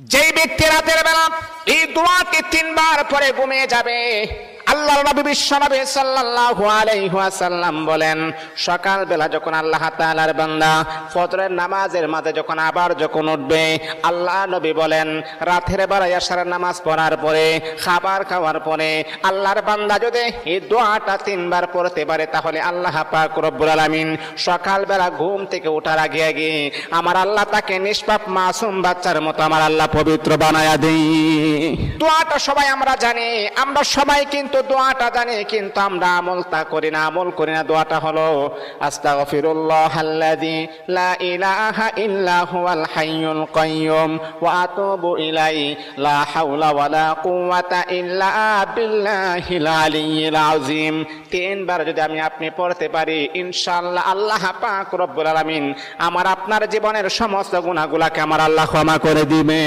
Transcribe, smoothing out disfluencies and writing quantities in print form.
যেই ব্যক্তি রাতের বেলা এই দোয়াটি 3 বার পরে ঘুমিয়ে যাবে, আল্লাহর নবী বিশ্বনবী সাল্লাল্লাহু আলাইহি ওয়াসাল্লাম বলেন, সকাল বেলা যখন আল্লাহ তাআলার বান্দা ফজরের নামাজের মাঝে যখন উঠবে, আল্লাহ নবী বলেন রাতের বেলা এশারের নামাজ পড়ার পরে, খাবার খাওয়ার পরে আল্লাহর বান্দা যদি এই দোয়াটা 3 বার পড়তে পারে, তাহলে আল্লাহ পাক রব্বুল আলামিন সকাল বেলা ঘুম থেকে ওঠার আগে আগে আমার আল্লাহ তাকে নিষ্পাপ মাসুম বাচ্চার মতো আমার আল্লাহ পবিত্র বানায়া দেই। দোয়াটা সবাই আমরা জানি, আমরা সবাই কিন্তু দোয়াটা জানি, কিন্তু আমরা আমল করি না। দোয়াটা হলো আস্তাগফিরুল্লাহাল্লাযী লা ইলাহা ইল্লা হুয়াল হাইয়ুল কাইয়্যুম ওয়া আতুবু ইলাইহি লা হাওলা ওয়ালা কুওয়াতা ইল্লা বিল্লাহিল আলিয়্যিল আযীম। 3 বার যদি আপনি পড়তে পারি, ইনশাআল্লাহ আল্লাহ পাক রব্বুল আলামিন আমার আপনার জীবনের সমস্ত গুনাহগুলোকে আমার আল্লাহ ক্ষমা করে দিবে।